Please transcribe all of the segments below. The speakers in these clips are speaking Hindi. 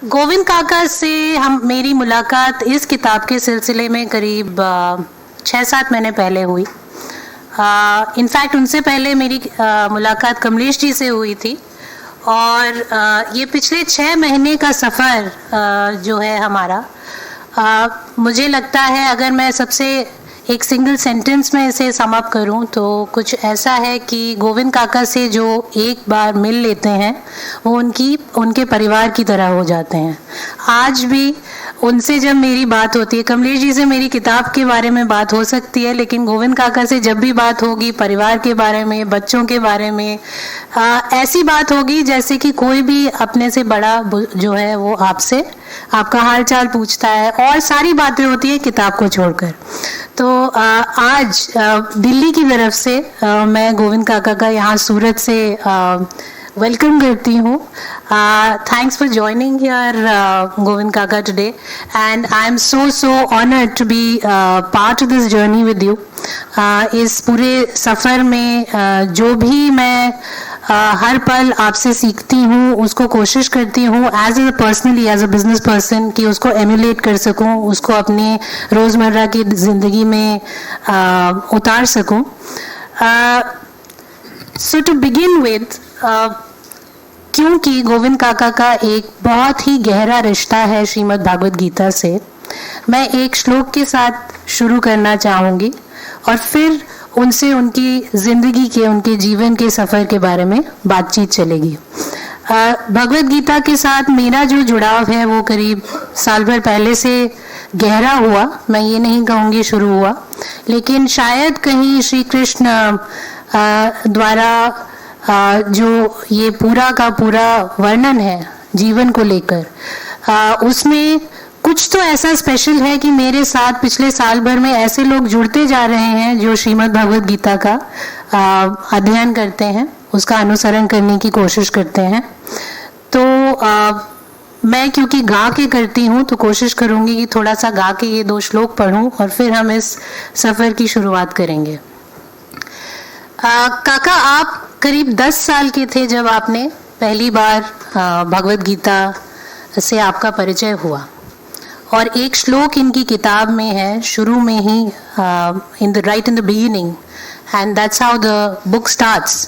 गोविंद काका से मेरी मुलाकात इस किताब के सिलसिले में करीब 6-7 महीने पहले हुई। इनफैक्ट उनसे पहले मेरी मुलाकात कमलेश जी से हुई थी और ये पिछले 6 महीने का सफ़र जो है हमारा, मुझे लगता है अगर मैं सबसे एक सिंगल सेंटेंस में इसे सम अप करूं तो कुछ ऐसा है कि गोविंद काका से जो एक बार मिल लेते हैं वो उनके परिवार की तरह हो जाते हैं। आज भी उनसे जब मेरी बात होती है, कमलेश जी से मेरी किताब के बारे में बात हो सकती है, लेकिन गोविंद काका से जब भी बात होगी परिवार के बारे में, बच्चों के बारे में, ऐसी बात होगी जैसे कि कोई भी अपने से बड़ा जो है वो आपसे आपका हाल चाल पूछता है और सारी बातें होती है किताब को छोड़कर। तो आज दिल्ली की तरफ से मैं गोविंद काका का यहाँ सूरत से वेलकम करती हूँ। Thanks for joining here, Govind Kaka, today, and I am so honored to be part of this journey with you. इस पूरे सफ़र में जो भी मैं हर पल आपसे सीखती हूँ उसको कोशिश करती हूँ as a personally, as a business person, कि उसको एमुलेट कर सकूँ, उसको अपने रोज़मर्रा की ज़िंदगी में उतार सकूँ। So to begin with, क्योंकि गोविंद काका का एक बहुत ही गहरा रिश्ता है श्रीमद् भागवत गीता से, मैं एक श्लोक के साथ शुरू करना चाहूँगी और फिर उनसे उनकी ज़िंदगी के, उनके जीवन के सफ़र के बारे में बातचीत चलेगी। भगवत गीता के साथ मेरा जो जुड़ाव है वो करीब साल भर पहले से गहरा हुआ, मैं ये नहीं कहूँगी शुरू हुआ, लेकिन शायद कहीं श्री कृष्ण द्वारा जो ये पूरा का पूरा वर्णन है जीवन को लेकर, उसमें कुछ तो ऐसा स्पेशल है कि मेरे साथ पिछले साल भर में ऐसे लोग जुड़ते जा रहे हैं जो श्रीमद् भागवत गीता का अध्ययन करते हैं, उसका अनुसरण करने की कोशिश करते हैं। तो मैं क्योंकि गा के करती हूँ तो कोशिश करूँगी कि थोड़ा सा गा के ये 2 श्लोक पढूं और फिर हम इस सफ़र की शुरुआत करेंगे। काका, आप करीब 10 साल के थे जब आपने पहली बार भगवत गीता से आपका परिचय हुआ और एक श्लोक इनकी किताब में है शुरू में ही, in the beginning, and that's how the book starts,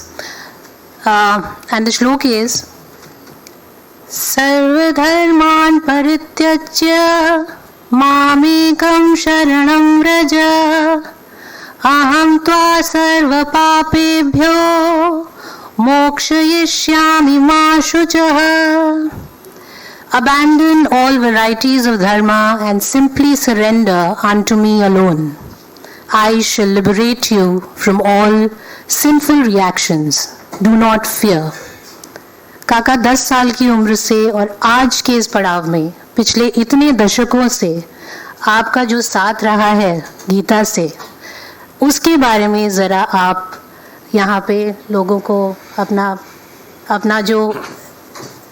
and the shloka is सर्वधर्मान् परित्यज्य मामेकं शरणं व्रज अहं त्वा सर्वपापेभ्यो मोक्षयिष्यामि मा शुचः। Abandon all varieties of dharma and simply surrender unto me alone. I shall liberate you from all sinful reactions. Do not fear. काका 10 साल की उम्र से और आज के इस पड़ाव में पिछले इतने दशकों से आपका जो साथ रहा है गीता से, उसके बारे में ज़रा आप यहाँ पे लोगों को अपना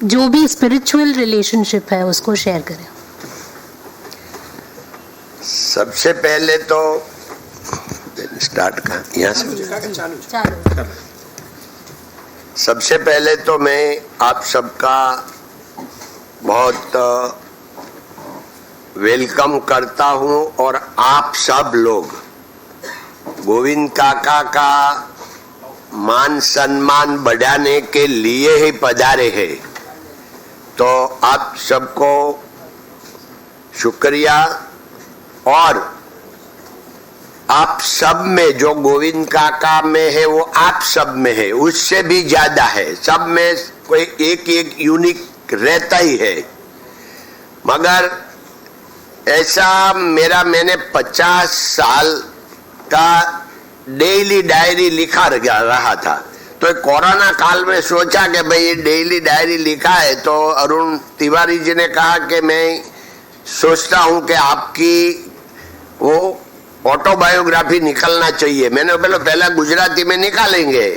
जो भी स्पिरिचुअल रिलेशनशिप है उसको शेयर करें। सबसे पहले तो स्टार्ट का यहाँ से सबसे पहले तो मैं आप सबका बहुत वेलकम करता हूँ और आप सब लोग गोविंद काका का मान सम्मान बढ़ाने के लिए ही पधारे हैं, तो आप सबको शुक्रिया। और आप सब में जो गोविंद काका में है वो आप सब में है, उससे भी ज्यादा है। सब में कोई एक यूनिक रहता ही है, मगर ऐसा मैंने 50 साल का डेली डायरी लिखा रहा था। तो कोरोना काल में सोचा कि भाई ये डेली डायरी लिखा है, तो अरुण तिवारी जी ने कहा कि मैं सोचता हूँ कि आपकी वो ऑटोबायोग्राफी निकलना चाहिए। मैंने बोला पहला गुजराती में निकालेंगे,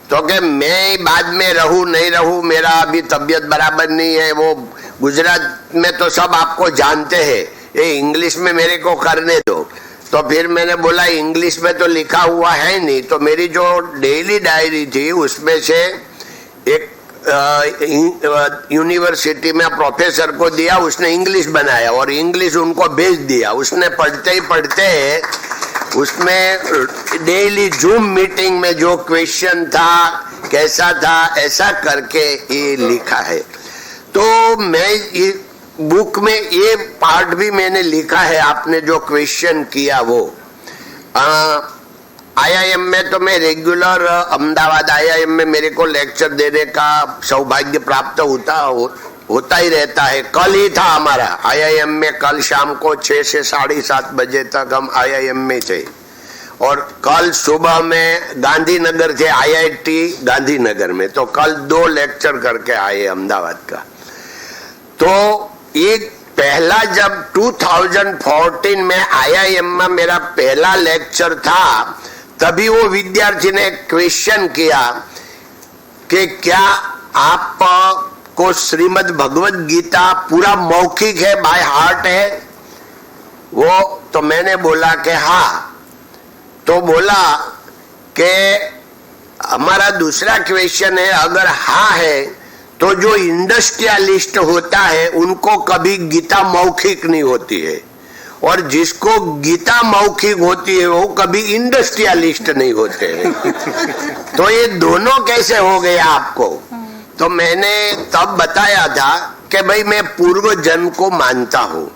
तो कि मैं बाद में रहूँ नहीं रहूँ, मेरा अभी तबीयत बराबर नहीं है। वो गुजरात में तो सब आपको जानते हैं, ये इंग्लिश में मेरे को करने दो। तो फिर मैंने बोला इंग्लिश में तो लिखा हुआ है नहीं, तो मेरी जो डेली डायरी थी उसमें से एक यूनिवर्सिटी में प्रोफेसर को दिया, उसने इंग्लिश बनाया और इंग्लिश उनको भेज दिया। उसने पढ़ते ही पढ़ते उसमें डेली जूम मीटिंग में जो क्वेश्चन था कैसा था ऐसा करके ये लिखा है। तो मैं ये बुक में ये पार्ट भी मैंने लिखा है, आपने जो क्वेश्चन किया वो। IIM में तो मैं रेगुलर अहमदाबाद IIM में मेरे को लेक्चर देने का सौभाग्य प्राप्त होता ही रहता है। कल ही था हमारा IIM में, कल शाम को 6 से 7:30 बजे तक हम IIM में थे और कल सुबह में गांधीनगर थे, IIT गांधीनगर में। तो कल 2 लेक्चर करके आए अहमदाबाद का। तो एक पहला जब 2014 में IIM में मेरा पहला लेक्चर था, तभी वो विद्यार्थी ने क्वेश्चन किया कि क्या आप को श्रीमद् भगवत गीता पूरा मौखिक है, बाय हार्ट है वो? तो मैंने बोला कि हाँ। तो बोला कि हमारा दूसरा क्वेश्चन है, अगर हाँ है तो जो इंडस्ट्रियलिस्ट होता है उनको कभी गीता मौखिक नहीं होती है, और जिसको गीता मौखिक होती है वो कभी इंडस्ट्रियलिस्ट नहीं होते हैं। तो ये दोनों कैसे हो गए आपको? तो मैंने तब बताया था कि भाई मैं पूर्व जन्म को मानता हूँ,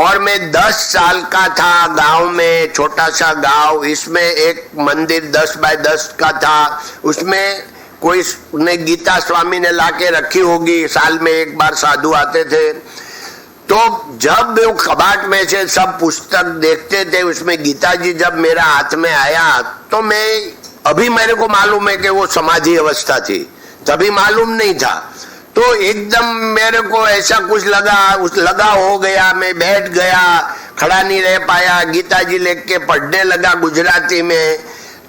और मैं 10 साल का था, गांव में छोटा सा गांव, इसमें एक मंदिर 10 बाय 10 का था, उसमें कोई ने गीता स्वामी ने लाके रखी होगी, साल में एक बार साधु आते थे। तो जब वो कबाट में से सब पुस्तक देखते थे, उसमें गीता जी जब मेरा हाथ में आया तो अभी मेरे को मालूम है कि वो समाधि अवस्था थी, तभी मालूम नहीं था। तो एकदम मेरे को ऐसा कुछ लगा हो गया, मैं बैठ गया, खड़ा नहीं रह पाया, गीता जी लेके पढ़ने लगा गुजराती में।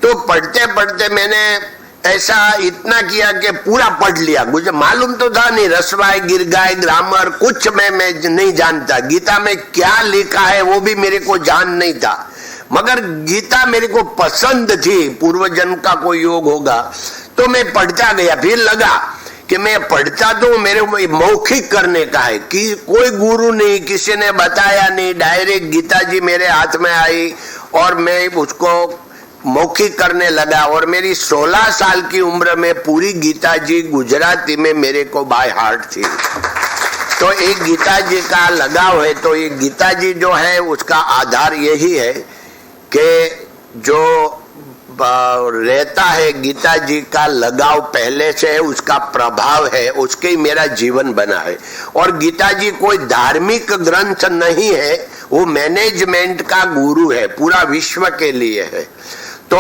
तो पढ़ते पढ़ते मैंने ऐसा इतना किया कि पूरा पढ़ लिया। मुझे मालूम तो था नहीं, रसवाय गिरगाय ग्रामर कुछ मैं नहीं जानता, गीता में क्या लिखा है वो भी मेरे को जान नहीं था, मगर गीता मेरे को पसंद थी, पूर्व जन्म का कोई योग होगा। तो मैं पढ़ता गया, फिर लगा कि मैं पढ़ता तो मेरे को मौखिक करने का है, कि कोई गुरु नहीं, किसी ने बताया नहीं, डायरेक्ट गीता जी मेरे हाथ में आई और मैं उसको मौखिक करने लगा। और मेरी 16 साल की उम्र में पूरी गीता जी गुजराती में मेरे को बाय हार्ट थी। तो एक गीता जी का लगाव है। तो ये गीता जी जो है उसका आधार यही है कि जो रहता है गीता जी का लगाव पहले से है, उसका प्रभाव है, उसके ही मेरा जीवन बना है। और गीता जी कोई धार्मिक ग्रंथ नहीं है, वो मैनेजमेंट का गुरु है, पूरा विश्व के लिए है। तो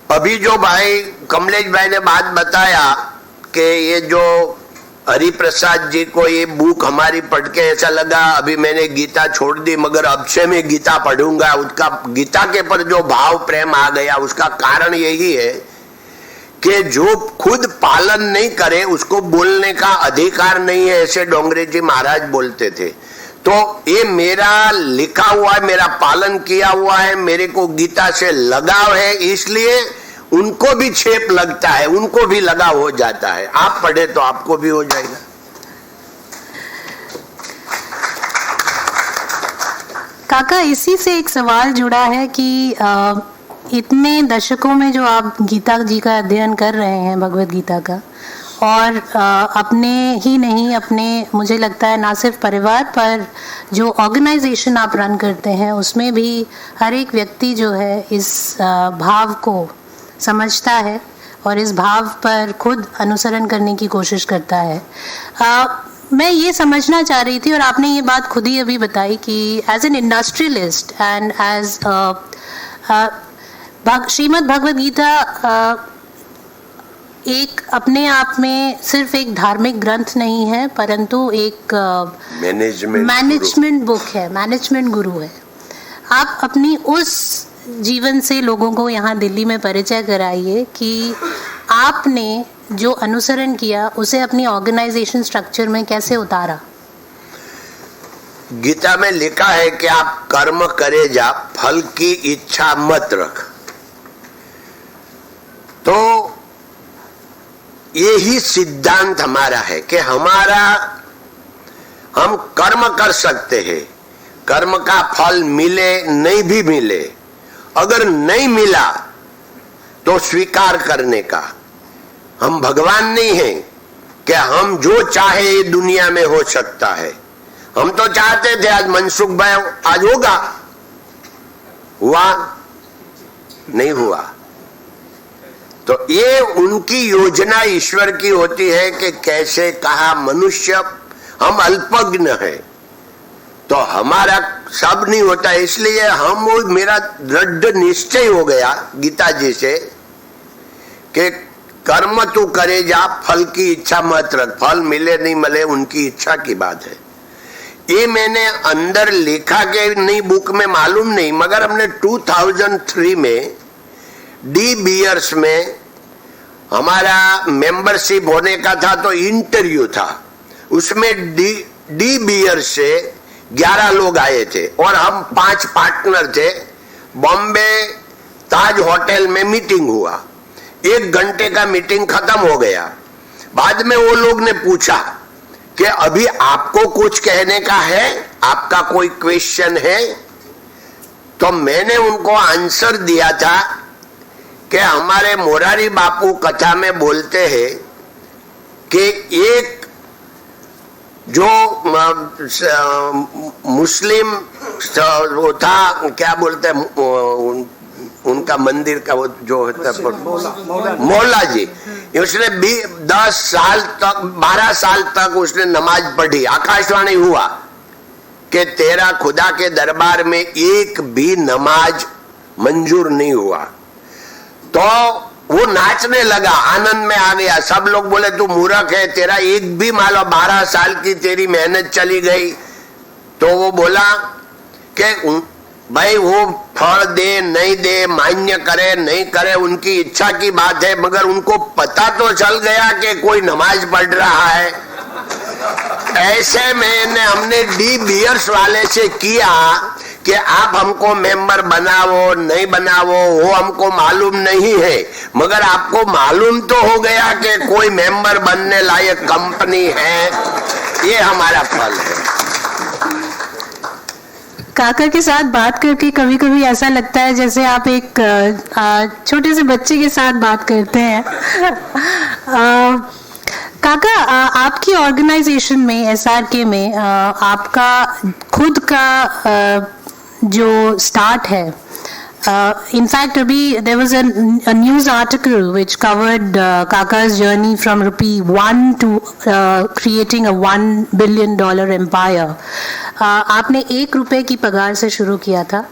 अभी जो भाई कमलेश भाई ने बात बताया कि ये जो हरिप्रसाद जी को ये बुक हमारी पढ़ के ऐसा लगा अभी मैंने गीता छोड़ दी, मगर अब से मैं गीता पढ़ूंगा, उसका गीता के पर जो भाव प्रेम आ गया, उसका कारण यही है कि जो खुद पालन नहीं करे उसको बोलने का अधिकार नहीं है, ऐसे डोंगरे जी महाराज बोलते थे। तो ये मेरा लिखा हुआ है, मेरा पालन किया हुआ है, मेरे को गीता से लगाव है, इसलिए उनको भी छेप लगता है, उनको भी लगाव हो जाता है। आप पढ़े तो आपको भी हो जाएगा। काका, इसी से एक सवाल जुड़ा है कि इतने दशकों में जो आप गीता जी का अध्ययन कर रहे हैं, भगवत गीता का, और अपने ही नहीं, अपने मुझे लगता है ना सिर्फ परिवार पर जो ऑर्गेनाइजेशन आप रन करते हैं उसमें भी हर एक व्यक्ति जो है इस भाव को समझता है और इस भाव पर खुद अनुसरण करने की कोशिश करता है। मैं ये समझना चाह रही थी, और आपने ये बात खुद ही अभी बताई कि as an industrialist and as Shrimad Bhagavad Gita एक अपने आप में सिर्फ एक धार्मिक ग्रंथ नहीं है, परंतु एक मैनेजमेंट बुक है, मैनेजमेंट गुरु है। आप अपनी उस जीवन से लोगों को यहाँ दिल्ली में परिचय कराइए कि आपने जो अनुसरण किया उसे अपनी ऑर्गेनाइजेशन स्ट्रक्चर में कैसे उतारा। गीता में लिखा है कि आप कर्म करे जा, फल की इच्छा मत रख। तो यही सिद्धांत हमारा है कि हम कर्म कर सकते हैं, कर्म का फल मिले नहीं भी मिले, अगर नहीं मिला तो स्वीकार करने का। हम भगवान नहीं हैं कि हम जो चाहे ये दुनिया में हो सकता है। हम तो चाहते थे आज मनसुख भाई आज होगा, हुआ नहीं हुआ। तो ये उनकी योजना ईश्वर की होती है कि कैसे कहा मनुष्य हम अल्पज्ञ हैं, तो हमारा सब नहीं होता। इसलिए हम वो मेरा दृढ़ निश्चय हो गया गीता जी से कि कर्म तू करे जा, फल की इच्छा मत रख, फल मिले नहीं मिले उनकी इच्छा की बात है। ये मैंने अंदर लिखा के नहीं बुक में मालूम नहीं, मगर हमने 2003 में डी बियर्स में हमारा मेंबरशिप होने का था, तो इंटरव्यू था, उसमें डी बियर्स से 11 लोग आए थे और हम 5 पार्टनर थे। बॉम्बे ताज होटल में मीटिंग हुआ, 1 घंटे का मीटिंग खत्म हो गया। बाद में वो लोग ने पूछा कि अभी आपको कुछ कहने का है, आपका कोई क्वेश्चन है? तो मैंने उनको आंसर दिया था कि हमारे मोरारी बापू कथा में बोलते हैं कि एक जो मुस्लिम वो था, क्या बोलते हैं उनका मंदिर का वो जो होता है मौला जी, उसने 10 साल तक 12 साल तक उसने नमाज पढ़ी। आकाशवाणी हुआ कि तेरा खुदा के दरबार में एक भी नमाज मंजूर नहीं हुआ। तो वो नाचने लगा, आनंद में आ गया। सब लोग बोले तू मूर्ख है, तेरा एक भी मान लो 12 साल की तेरी मेहनत चली गई। तो वो बोला कि भाई वो फल दे नहीं दे, मान्य करे नहीं करे उनकी इच्छा की बात है, मगर उनको पता तो चल गया कि कोई नमाज पढ़ रहा है। ऐसे में हमने डी बियर्स वाले से किया कि आप हमको मेंबर बनाओ नहीं बनाओ वो हमको मालूम नहीं है, मगर आपको मालूम तो हो गया कि कोई मेंबर बनने लायक कंपनी है। ये हमारा फल है। काका के साथ बात करके कभी कभी ऐसा लगता है जैसे आप एक छोटे से बच्चे के साथ बात करते हैं। काका, आपकी ऑर्गेनाइजेशन में SRK में आपका खुद का जो स्टार्ट है, इनफैक्ट अभी there was a news article which covered काका's journey from ₹1 to creating a $1 billion empire। आपने ₹1 की पगार से शुरू किया था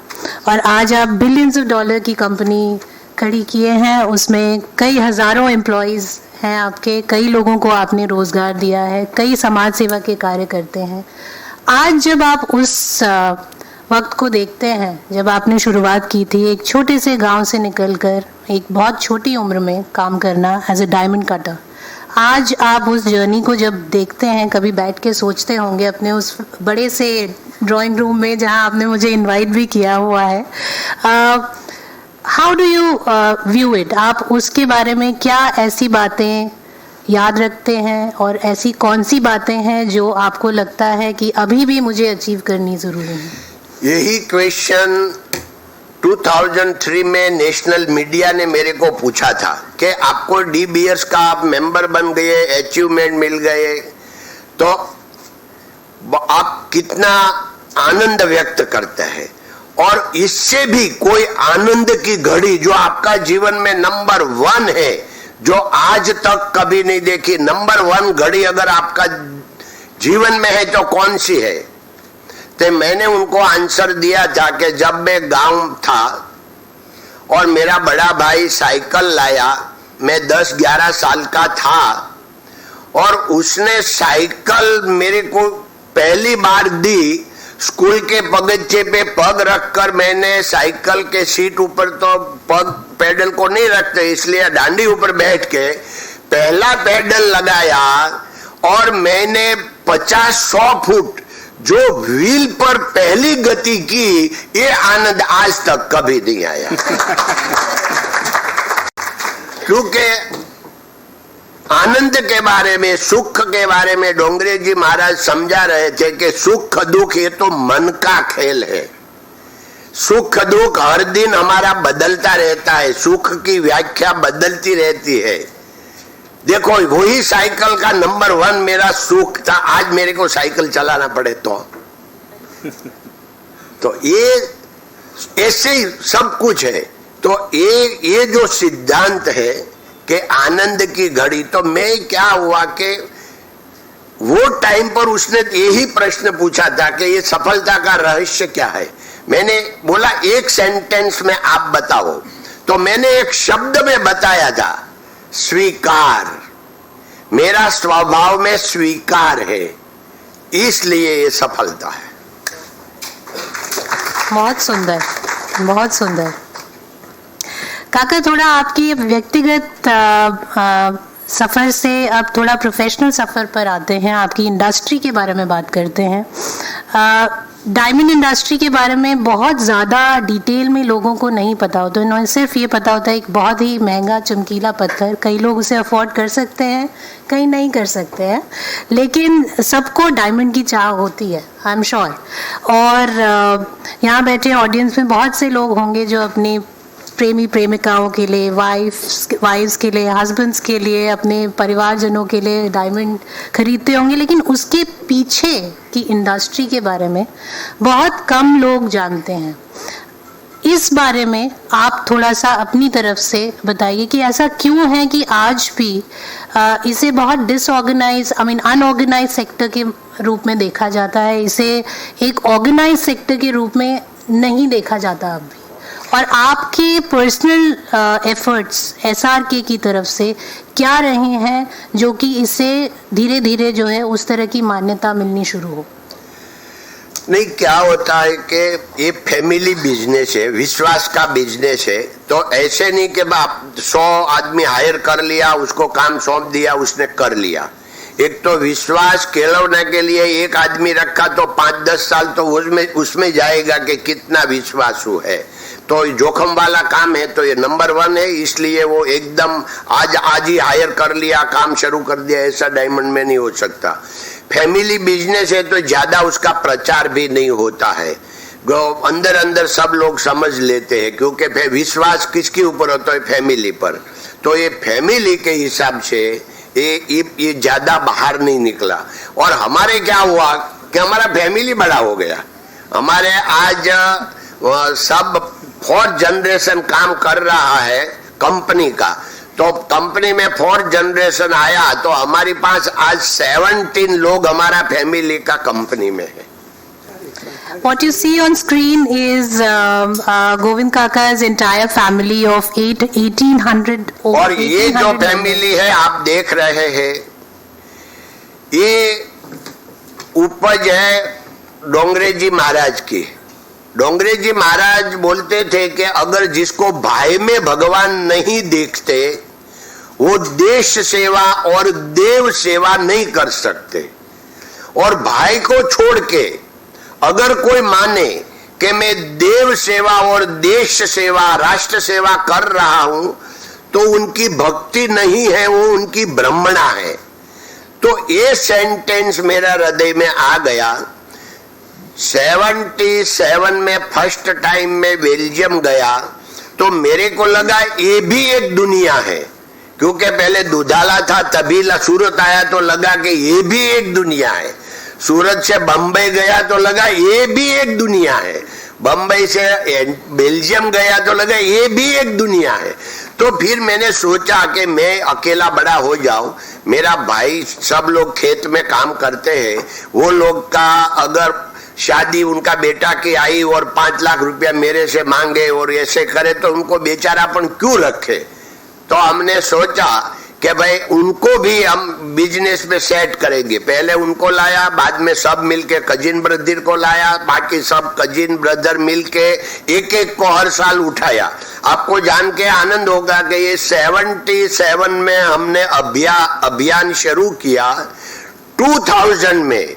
और आज आप बिलियंस ऑफ डॉलर की कंपनी खड़ी किए हैं, उसमें कई हजारों एम्प्लॉयज हैं आपके, कई लोगों को आपने रोजगार दिया है, कई समाज सेवा के कार्य करते हैं। आज जब आप उस वक्त को देखते हैं जब आपने शुरुआत की थी एक छोटे से गांव से निकलकर एक बहुत छोटी उम्र में काम करना एज अ डायमंड कटर, आज आप उस जर्नी को जब देखते हैं, कभी बैठ के सोचते होंगे अपने उस बड़े से ड्राइंग रूम में जहां आपने मुझे इनवाइट भी किया हुआ है, how do you view it? आप उसके बारे में क्या ऐसी बातें याद रखते हैं और ऐसी कौन सी बातें हैं जो आपको लगता है कि अभी भी मुझे अचीव करनी जरूरी है? यही क्वेश्चन 2003 में नेशनल मीडिया ने मेरे को पूछा था कि आपको डी बियर्स का आप मेंबर बन गए, अचीवमेंट मिल गए, तो आप कितना आनंद व्यक्त करते हैं। और इससे भी कोई आनंद की घड़ी जो आपका जीवन में नंबर 1 है, जो आज तक कभी नहीं देखी, नंबर 1 घड़ी अगर आपका जीवन में है तो कौन सी है? तो मैंने उनको आंसर दिया था कि जब मैं गांव था और मेरा बड़ा भाई साइकिल लाया, मैं 10-11 साल का था और उसने साइकिल मेरे को पहली बार दी। स्कूल के पगथ्ये पे पग रखकर मैंने साइकिल के सीट ऊपर तो पग पैडल को नहीं रखते, इसलिए डांडी ऊपर बैठ के पहला पैडल लगाया और मैंने 50-100 फुट जो व्हील पर पहली गति की, ये आनंद आज तक कभी नहीं आया। क्योंकि आनंद के बारे में, सुख के बारे में डोंगरे जी महाराज समझा रहे थे कि सुख दुख ये तो मन का खेल है। सुख दुख हर दिन हमारा बदलता रहता है, सुख की व्याख्या बदलती रहती है। देखो वही साइकिल का नंबर 1 मेरा सुख था, आज मेरे को साइकिल चलाना पड़े तो ये ऐसे ही सब कुछ है। तो ये जो सिद्धांत है कि आनंद की घड़ी, तो मैं क्या हुआ कि वो टाइम पर उसने यही प्रश्न पूछा था कि ये सफलता का रहस्य क्या है। मैंने बोला एक सेंटेंस में आप बताओ, तो मैंने एक शब्द में बताया था, स्वीकार। मेरा स्वभाव में स्वीकार है, इसलिए ये सफलता है। बहुत सुंदर, बहुत सुंदर। काका, थोड़ा आपकी व्यक्तिगत सफर से अब थोड़ा प्रोफेशनल सफर पर आते हैं, आपकी इंडस्ट्री के बारे में बात करते हैं। डायमंड इंडस्ट्री के बारे में बहुत ज़्यादा डिटेल में लोगों को नहीं पता होता, उन्हें सिर्फ ये पता होता है एक बहुत ही महंगा चमकीला पत्थर, कई लोग उसे अफोर्ड कर सकते हैं, कई नहीं कर सकते हैं, लेकिन सबको डायमंड की चाह होती है, आई एम श्योर। और यहाँ बैठे ऑडियंस में बहुत से लोग होंगे जो अपनी प्रेमी प्रेमिकाओं के लिए, वाइफ्स के लिए, हस्बैंड्स के लिए, अपने परिवारजनों के लिए डायमंड खरीदते होंगे, लेकिन उसके पीछे की इंडस्ट्री के बारे में बहुत कम लोग जानते हैं। इस बारे में आप थोड़ा सा अपनी तरफ से बताइए कि ऐसा क्यों है कि आज भी इसे बहुत डिसऑर्गेनाइज, अनऑर्गेनाइज सेक्टर के रूप में देखा जाता है, इसे एक ऑर्गेनाइज सेक्टर के रूप में नहीं देखा जाता अब भी। और आपके पर्सनल एफर्ट्स एसआरके की तरफ से क्या रहे हैं जो कि इसे धीरे धीरे जो है उस तरह की मान्यता मिलनी शुरू हो? नहीं, क्या होता है कि ये फैमिली बिजनेस है, विश्वास का बिजनेस है। तो ऐसे नहीं कि आप 100 आदमी हायर कर लिया, उसको काम सौंप दिया, उसने कर लिया। एक तो विश्वास केलवने के लिए एक आदमी रखा तो 5-10 साल तो उसमें जाएगा कि कितना विश्वासु है। तो जोखम वाला काम है, तो ये नंबर 1 है, इसलिए वो एकदम आज ही हायर कर लिया, काम शुरू कर दिया, ऐसा डायमंड में नहीं हो सकता। फैमिली बिजनेस है तो ज्यादा उसका प्रचार भी नहीं होता है, अंदर अंदर सब लोग समझ लेते हैं, क्योंकि विश्वास किसके ऊपर होता है? फैमिली पर। तो ये फैमिली के हिसाब से ये ज्यादा बाहर नहीं निकला। और हमारे क्या हुआ कि हमारा फैमिली बड़ा हो गया, हमारे आज सब 4th जनरेशन काम कर रहा है कंपनी का। तो कंपनी में 4th जनरेशन आया तो हमारे पास आज 17 लोग हमारा फैमिली का कंपनी में है। What you see on screen is Govind Kaka's entire family of 1800. और ये जो फैमिली है आप देख रहे हैं, ये उपज है डोंगरे जी महाराज की। डोंगरे जी महाराज बोलते थे कि अगर जिसको भाई में भगवान नहीं देखते वो देश सेवा और देव सेवा नहीं कर सकते। और भाई को छोड़ के अगर कोई माने कि मैं देव सेवा और देश सेवा, राष्ट्र सेवा कर रहा हूं, तो उनकी भक्ति नहीं है, वो उनकी ब्राह्मणा है। तो ये सेंटेंस मेरा हृदय में आ गया। 77 में फर्स्ट टाइम में बेल्जियम गया तो मेरे को लगा ये भी एक दुनिया है, क्योंकि पहले दुधाला था, तभी सूरत आया तो लगा कि ये भी एक दुनिया है। सूरत से बंबई गया तो लगा ये भी एक दुनिया है। बंबई से बेल्जियम गया तो लगा ये भी एक दुनिया है। तो फिर मैंने सोचा कि मैं अकेला बड़ा हो जाऊं, मेरा भाई सब लोग खेत में काम करते हैं, वो लोग का अगर शादी उनका बेटा की आई और 5 लाख रुपया मेरे से मांगे और ऐसे करे तो उनको बेचारापन क्यों रखे। तो हमने सोचा कि भाई उनको भी हम बिजनेस में सेट करेंगे। पहले उनको लाया, बाद में सब मिलके कजिन ब्रदर को लाया, बाकी सब कजिन ब्रदर मिलके एक को हर साल उठाया। आपको जान के आनंद होगा कि ये 77 में हमने अभियान शुरू किया। 2000 में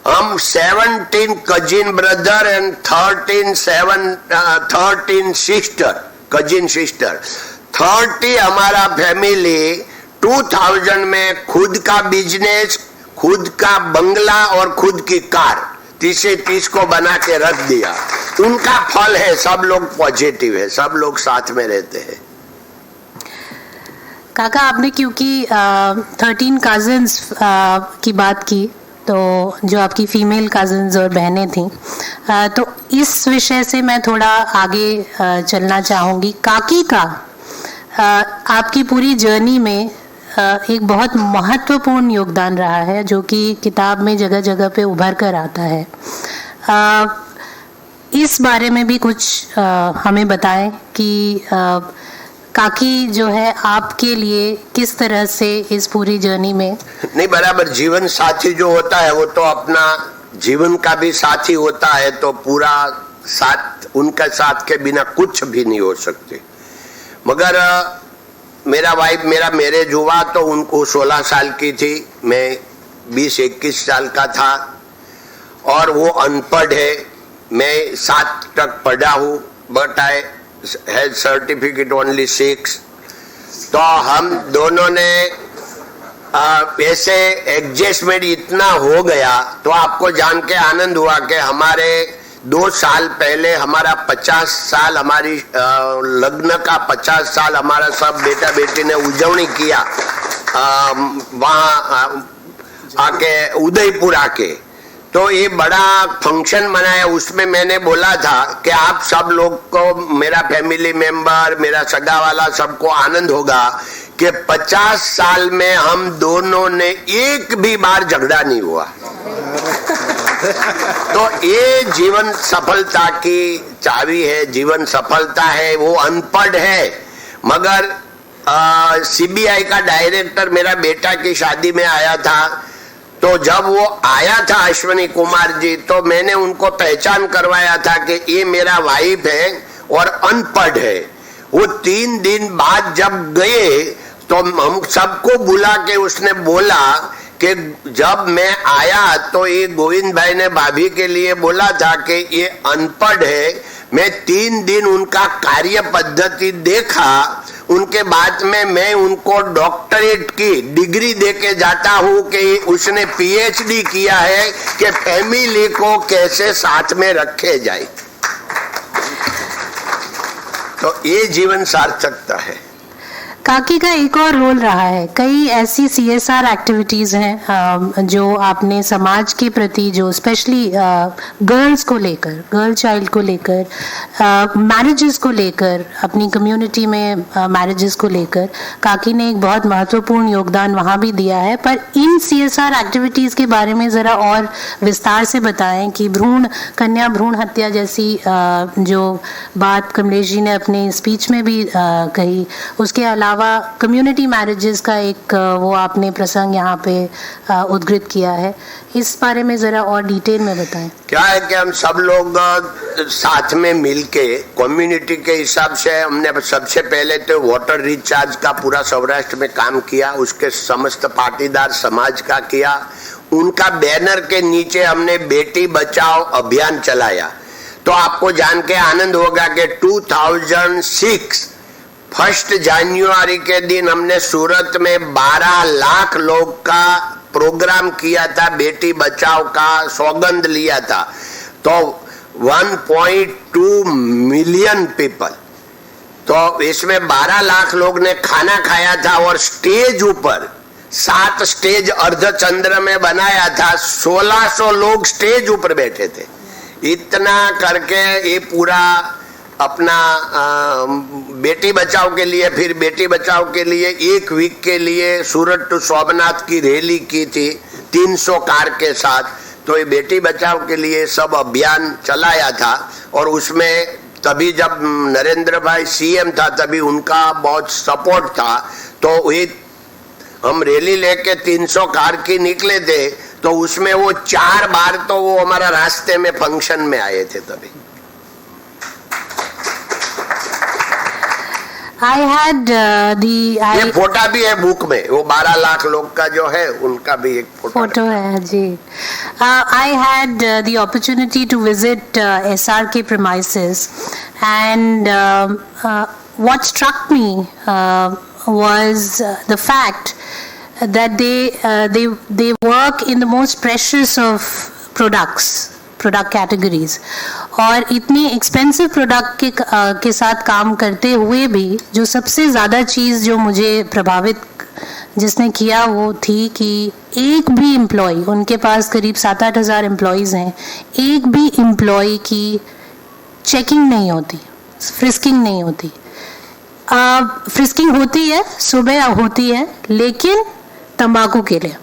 हम 17 cousin brother and 13 sister, cousin sister, 30 हमारा फैमिली 2000 में खुद का बिजनेस, खुद का बंगला और खुद की कार 30 को बना के रख दिया। उनका फल है, सब लोग पॉजिटिव है, सब लोग साथ में रहते हैं। काका, आपने क्योंकि 13 कजिन्स की बात की, तो जो आपकी फीमेल कजिन्स और बहनें थीं, तो इस विषय से मैं थोड़ा आगे चलना चाहूँगी। काकी का आपकी पूरी जर्नी में एक बहुत महत्वपूर्ण योगदान रहा है, जो कि किताब में जगह जगह पे उभर कर आता है। इस बारे में भी कुछ हमें बताएं कि काकी जो है आपके लिए किस तरह से इस पूरी जर्नी में। नहीं, बराबर, जीवन साथी जो होता है वो तो अपना जीवन का भी साथी होता है, तो पूरा साथ, उनका साथ के बिना कुछ भी नहीं हो सकते। मगर मेरा वाइफ, मेरा मैरिज हुआ तो उनको 16 साल की थी, मैं 20-21 साल का था, और वो अनपढ़ है, मैं 7 तक पढ़ा हूँ, but I had certificate only 6। तो हम दोनों ने ऐसे एडजस्टमेंट इतना हो गया, तो आपको जान के आनंद हुआ कि हमारे 2 साल पहले हमारा 50 साल, हमारी लग्न का 50 साल हमारा सब बेटा बेटी ने उजवनी किया वहाँ आके, उदयपुर आके। तो ये बड़ा फंक्शन मनाया, उसमें मैंने बोला था कि आप सब लोग को, मेरा फैमिली मेंबर, मेरा सगा वाला, सबको आनंद होगा कि 50 साल में हम दोनों ने एक भी बार झगड़ा नहीं हुआ। तो ये जीवन सफलता की चाबी है, जीवन सफलता है। वो अनपढ़ है, मगर सीबीआई का डायरेक्टर मेरा बेटा की शादी में आया था, तो जब वो आया था अश्विनी कुमार जी, तो मैंने उनको पहचान करवाया था कि ये मेरा वाइफ है और अनपढ़ है। वो 3 दिन बाद जब गए तो हम सबको बुला के उसने बोला कि जब मैं आया तो ये गोविंद भाई ने भाभी के लिए बोला था कि ये अनपढ़ है। मैं 3 दिन उनका कार्य पद्धति देखा, उनके बाद में मैं उनको डॉक्टरेट की डिग्री देके जाता हूँ कि उसने पीएचडी किया है कि फैमिली को कैसे साथ में रखे जाए। तो ये जीवन सार्थकता है। काकी का एक और रोल रहा है, कई ऐसी CSR एक्टिविटीज़ हैं जो आपने समाज के प्रति, जो स्पेशली गर्ल्स को लेकर, गर्ल चाइल्ड को लेकर, मैरिजेस को लेकर, अपनी कम्युनिटी में मैरिजेस को लेकर काकी ने एक बहुत महत्वपूर्ण योगदान वहाँ भी दिया है। पर इन CSR एक्टिविटीज़ के बारे में ज़रा और विस्तार से बताएं कि कन्या भ्रूण हत्या जैसी जो बात कमलेश जी ने अपने स्पीच में भी कही, उसके अलावा कम्युनिटी मैरिजेस का एक वो आपने प्रसंग यहाँ पे उद्धृत किया है, इस बारे में जरा और डिटेल में बताएं। क्या है कि हम सब लोग साथ में मिलके कम्युनिटी के हिसाब से हमने सबसे पहले तो वाटर रिचार्ज का पूरा सौराष्ट्र में काम किया, उसके समस्त पाटीदार समाज का किया। उनका बैनर के नीचे हमने बेटी बचाओ अभियान चलाया। तो आपको जान के आनंद होगा कि 2006 1 जनवरी के दिन हमने सूरत में 12 लाख लोग का प्रोग्राम किया था, बेटी बचाओ का सौगंध लिया था। तो 1.2 मिलियन पीपल, तो इसमें 12 लाख लोग ने खाना खाया था, और स्टेज ऊपर 7 स्टेज अर्धचंद्र में बनाया था, 1600 लोग स्टेज ऊपर बैठे थे। इतना करके ये पूरा अपना बेटी बचाओ के लिए, फिर बेटी बचाओ के लिए 1 वीक के लिए सूरत टू सोमनाथ की रैली की थी 300 कार के साथ। तो ये बेटी बचाओ के लिए सब अभियान चलाया था, और उसमें तभी जब नरेंद्र भाई CM था तभी उनका बहुत सपोर्ट था। तो ये हम रैली लेके 300 कार की निकले थे, तो उसमें वो 4 बार तो वो हमारा रास्ते में फंक्शन में आए थे। तभी ये फोटो भी है बुक में, वो 12 लाख लोग का जो है उनका भी एक फोटो है जी। I had the opportunity to visit SRK premises, and what struck me was the fact that they work in the most precious of product categories, और इतनी एक्सपेंसिव प्रोडक्ट के साथ काम करते हुए भी जो सबसे ज़्यादा चीज़ जो मुझे प्रभावित जिसने किया वो थी कि एक भी एम्प्लॉय, उनके पास करीब 7-8 हज़ार एम्प्लॉयज़ हैं, एक भी एम्प्लॉय की चेकिंग नहीं होती, फ्रिस्किंग नहीं होती। फ्रिस्किंग होती है, सुबह होती है, लेकिन तंबाकू के लिए।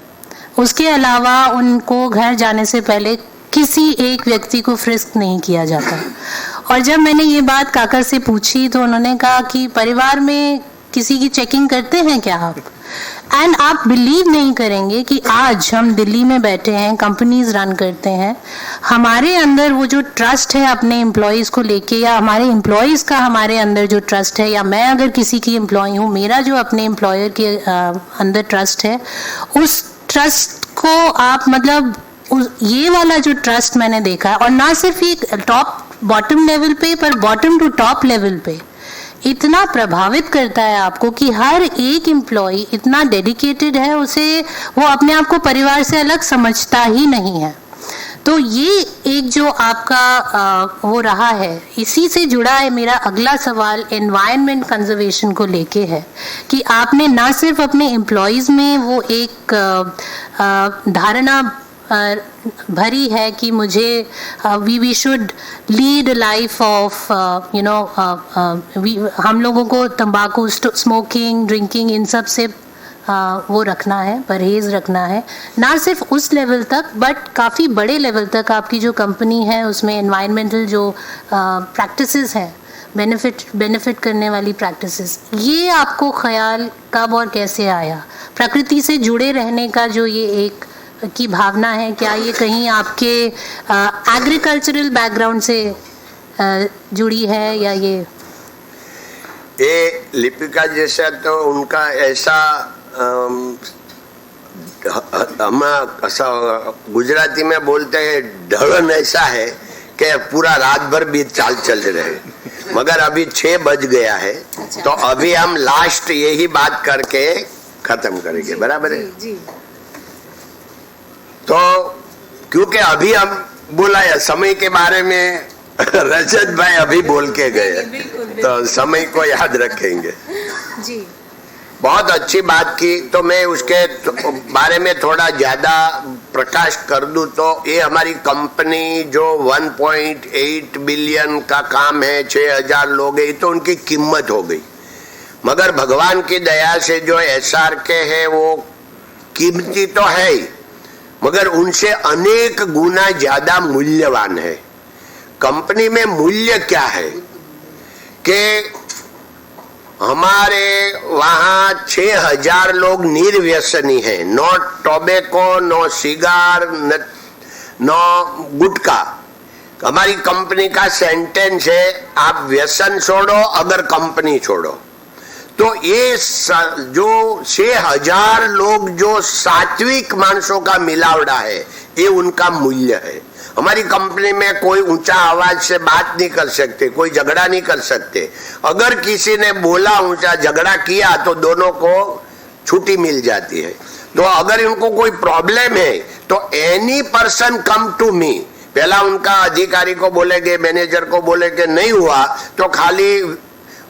उसके अलावा उनको घर जाने से पहले किसी एक व्यक्ति को फ्रिस्क नहीं किया जाता। और जब मैंने ये बात काका से पूछी तो उन्होंने कहा कि परिवार में किसी की चेकिंग करते हैं क्या आप? एंड आप बिलीव नहीं करेंगे कि आज हम दिल्ली में बैठे हैं, कंपनीज रन करते हैं, हमारे अंदर वो जो ट्रस्ट है अपने एम्प्लॉयज़ को लेके, या हमारे एम्प्लॉयज़ का हमारे अंदर जो ट्रस्ट है, या मैं अगर किसी की एम्प्लॉय हूँ, मेरा जो अपने एम्प्लॉयर के अंदर ट्रस्ट है, उस ट्रस्ट को आप मतलब ये वाला जो ट्रस्ट मैंने देखा है, और ना सिर्फ ये टॉप बॉटम लेवल पे, पर बॉटम टू टॉप लेवल पे इतना प्रभावित करता है आपको कि हर एक एम्प्लॉय इतना डेडिकेटेड है, उसे वो अपने आप को परिवार से अलग समझता ही नहीं है। तो ये एक जो आपका वो रहा है, इसी से जुड़ा है मेरा अगला सवाल एनवायरनमेंट कंजर्वेशन को लेके है कि आपने ना सिर्फ अपने एम्प्लॉयज़ में वो एक धारणा भरी है कि मुझे we should lead life of हम लोगों को तंबाकू, स्मोकिंग, ड्रिंकिंग, इन सब से वो रखना है, परहेज रखना है, ना सिर्फ उस लेवल तक बट काफ़ी बड़े लेवल तक आपकी जो कंपनी है उसमें एनवायरमेंटल जो प्रैक्टिसेस हैं, बेनिफिट करने वाली प्रैक्टिसेस, ये आपको ख्याल कब और कैसे आया? प्रकृति से जुड़े रहने का जो ये एक की भावना है, क्या ये कहीं आपके एग्रीकल्चरल बैकग्राउंड से जुड़ी है, या ये लिपिका जैसा तो उनका ऐसा हम गुजराती में बोलते हैं ढलन ऐसा है कि पूरा रात भर भी चाल चल रहे, मगर अभी 6 बज गया है। अच्छा। तो अभी हम लास्ट यही बात करके खत्म करेंगे, बराबर है जी। तो क्योंकि अभी हम बुलाया समय के बारे में रजत भाई अभी बोल के गए, तो समय को याद रखेंगे जी। बहुत अच्छी बात की, तो मैं उसके बारे में थोड़ा ज्यादा प्रकाश कर दूं तो ये हमारी कंपनी जो 1.8 बिलियन का काम है, 6000 लोग है, तो उनकी कीमत हो गई। मगर भगवान की दया से जो SRK है वो कीमती तो है ही, मगर उनसे अनेक गुना ज्यादा मूल्यवान है। कंपनी में मूल्य क्या है कि हमारे वहां 6000 लोग निर्व्यसनी हैं, no tobacco, no cigar, no gutkha. हमारी कंपनी का सेंटेंस है, आप व्यसन छोड़ो अगर कंपनी छोड़ो। तो ये जो 6000 लोग जो सात्विक मानसों का मिलावड़ा है, ये उनका मूल्य है। हमारी कंपनी में कोई ऊंचा आवाज से बात नहीं कर सकते, कोई झगड़ा नहीं कर सकते। अगर किसी ने बोला, ऊंचा झगड़ा किया, तो दोनों को छुट्टी मिल जाती है। तो अगर इनको कोई प्रॉब्लम है तो any person come to me, पहला उनका अधिकारी को बोलेंगे, मैनेजर को बोलेंगे, नहीं हुआ तो खाली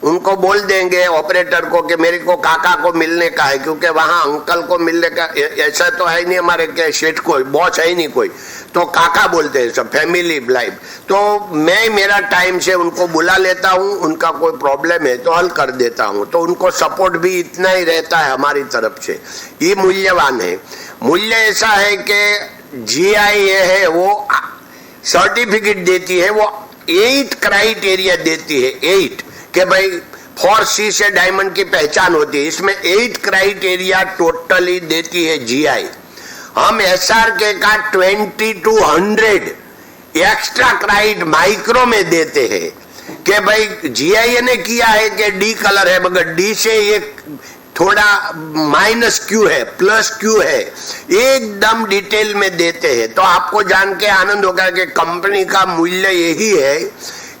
उनको बोल देंगे ऑपरेटर को कि मेरे को काका को मिलने का है, क्योंकि वहां अंकल को मिलने का ऐसा तो है नहीं, हमारे क्या शेठ कोई बॉस है ही नहीं कोई, तो काका बोलते हैं सब, फैमिली लाइफ। तो मैं मेरा टाइम से उनको बुला लेता हूं, उनका कोई प्रॉब्लम है तो हल कर देता हूं, तो उनको सपोर्ट भी इतना ही रहता है हमारी तरफ से। ये मूल्यवान है। मूल्य ऐसा है कि GI है वो सर्टिफिकेट देती है, वो 8 क्राइटेरिया देती है, 8 कि भाई 4C से डायमंड की पहचान होती है। इसमें 8 क्राइटेरिया टोटली देती है GI। हम SRK का 2200 एक्स्ट्रा क्राइट माइक्रो में देते हैं कि भाई GI ने किया है कि D कलर है, मगर D से ये थोड़ा -Q है, +Q है, एकदम डिटेल में देते हैं। तो आपको जान के आनंद होगा कि कंपनी का मूल्य यही है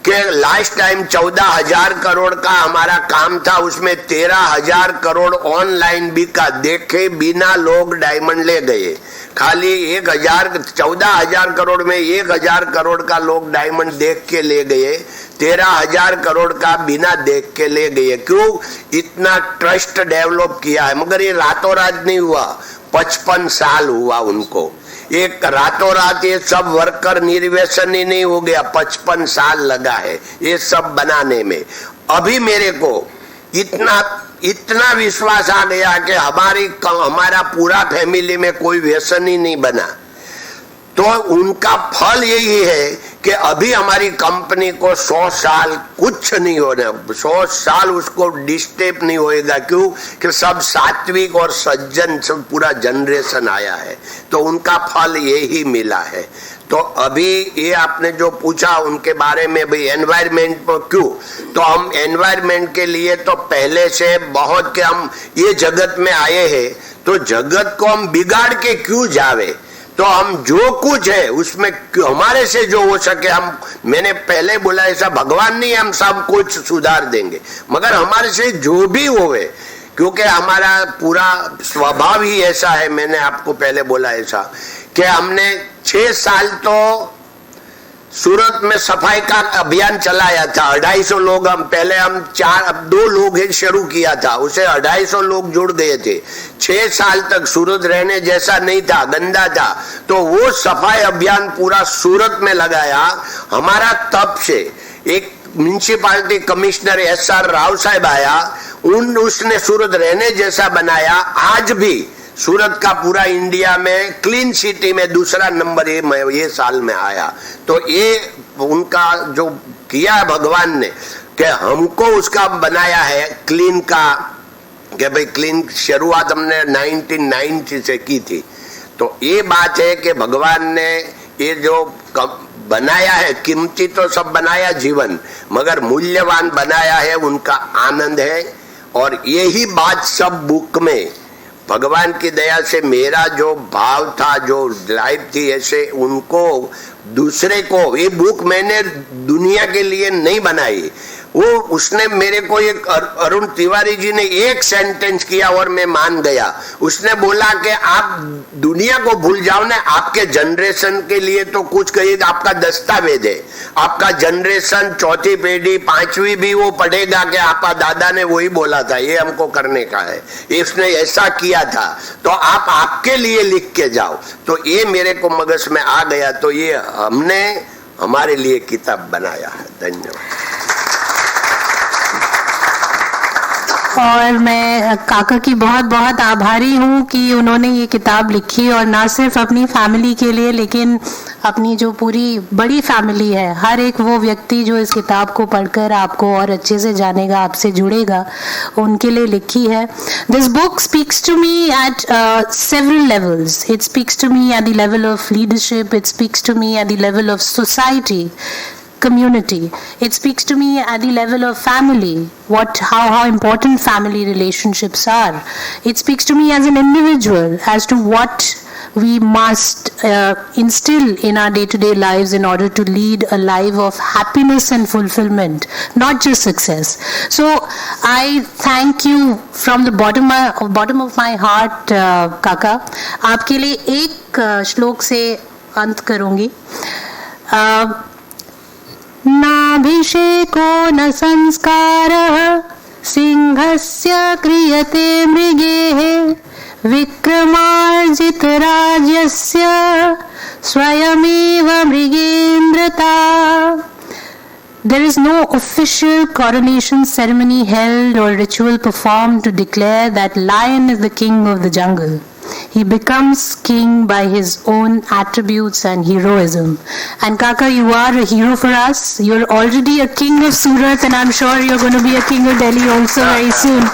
कि लास्ट टाइम 14,000 करोड़ का हमारा काम था, उसमें 13,000 करोड़ ऑनलाइन बिका, देखे बिना लोग डायमंड ले गए। खाली 14,000 करोड़ में 1,000 करोड़ का लोग डायमंड देख के ले गए, 13,000 करोड़ का बिना देख के ले गए। क्यों? इतना ट्रस्ट डेवलप किया है। मगर ये रातों रात नहीं हुआ, 55 साल हुआ उनको। एक रातों रात ये सब वर्कर निर्वेशन ही नहीं हो गया, 55 साल लगा है ये सब बनाने में। अभी मेरे को इतना विश्वास आ गया कि हमारा पूरा फैमिली में कोई व्यसन ही नहीं बना। तो उनका फल यही है कि अभी हमारी कंपनी को 100 साल कुछ नहीं हो रहा, 100 साल उसको डिस्टर्ब नहीं होएगा। क्यों? कि सब सात्विक और सज्जन सब पूरा जनरेशन आया है, तो उनका फल यही मिला है। तो अभी ये आपने जो पूछा उनके बारे में, भाई एनवायरमेंट पर क्यों, तो हम एनवायरमेंट के लिए तो पहले से बहुत के हम ये जगत में आए हैं, तो जगत को हम बिगाड़ के क्यों जावे। तो हम जो कुछ है उसमें हमारे से जो हो सके हम, मैंने पहले बोला ऐसा भगवान नहीं हम सब कुछ सुधार देंगे, मगर हमारे से जो भी होवे, क्योंकि हमारा पूरा स्वभाव ही ऐसा है। मैंने आपको पहले बोला ऐसा कि हमने 6 साल तो सूरत में सफाई का अभियान चलाया था। 250 लोग हम 2 लोग ही शुरू किया था, उसे 250 लोग जुड़ गए थे। 6 साल तक सूरत रहने जैसा नहीं था, गंदा था, तो वो सफाई अभियान पूरा सूरत में लगाया हमारा। तब से एक म्युनिसिपालिटी कमिश्नर SR राव साहब आया, उसने सूरत रहने जैसा बनाया। आज भी सूरत का पूरा इंडिया में क्लीन सिटी में दूसरा नंबर ये साल में आया। तो ये उनका जो किया भगवान ने कि हमको उसका बनाया है क्लीन का, कि भाई क्लीन शुरुआत हमने 1990 से की थी। तो ये बात है कि भगवान ने ये जो बनाया है, कीमती तो सब बनाया जीवन, मगर मूल्यवान बनाया है उनका आनंद है। और यही बात सब बुक में भगवान की दया से मेरा जो भाव था, जो लाइफ थी, ऐसे उनको दूसरे को, ये बुक मैंने दुनिया के लिए नहीं बनाई, वो उसने मेरे को एक अरुण तिवारी जी ने एक सेंटेंस किया और मैं मान गया। उसने बोला कि आप दुनिया को भूल जाओ ना, आपके जनरेशन के लिए तो कुछ कहिए, आपका दस्तावेज है, आपका जनरेशन 4थी पीढ़ी 5वीं भी वो पढ़ेगा कि आपका दादा ने वही बोला था, ये हमको करने का है, इसने ऐसा किया था, तो आप आपके लिए लिख के जाओ। तो ये मेरे को मगज में आ गया, तो ये हमने हमारे लिए किताब बनाया है। धन्यवाद। और मैं काका की बहुत बहुत आभारी हूँ कि उन्होंने ये किताब लिखी, और ना सिर्फ अपनी फैमिली के लिए लेकिन अपनी जो पूरी बड़ी फैमिली है, हर एक वो व्यक्ति जो इस किताब को पढ़कर आपको और अच्छे से जानेगा, आपसे जुड़ेगा, उनके लिए लिखी है। This book speaks to me at several levels. It speaks to me at the level of leadership. It speaks to me at the level of society, community. It speaks to me at the level of family, how important family relationships are. It speaks to me as an individual as to what we must instill in our day-to-day lives in order to lead a life of happiness and fulfillment, not just success. So I thank you from the bottom of my heart, Kaka. आपके लिए एक श्लोक से अंत करूंगी। नाभिषेको न संस्कारः सिंहस्य क्रियते मृगेः विक्रमार्जितराज्यस्य स्वयमेव मृगेन्द्रता। There is no official coronation ceremony held or ritual performed to declare that lion is the king of the jungle. He becomes king by his own attributes and heroism. And Kaka, you are a hero for us. You're already a king of Surat, and I'm sure you're going to be a king of Delhi also very soon.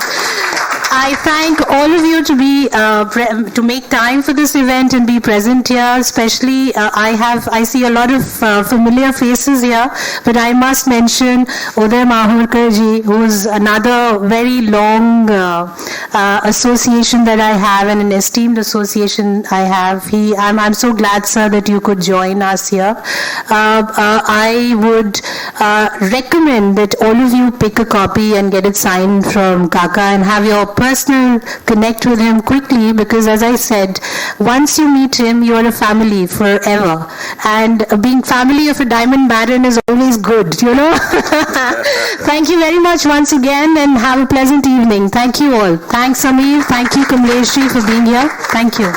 I thank all of you to be to make time for this event and be present here. Especially, I see a lot of familiar faces here, but I must mention Uday Mahurkar ji, who is another very long association that I have, and an esteemed association I have. I'm so glad, sir, that you could join us here. I would recommend that all of you pick a copy and get it signed from Kaka and have your personal connect with him quickly, because as I said, once you meet him, you are a family forever, and being family of a Diamond Baron is always good, you know. Thank you very much once again, and have a pleasant evening. Thank you all. Thanks, Samir. Thank you, Kamlesh ji, for being here. Thank you.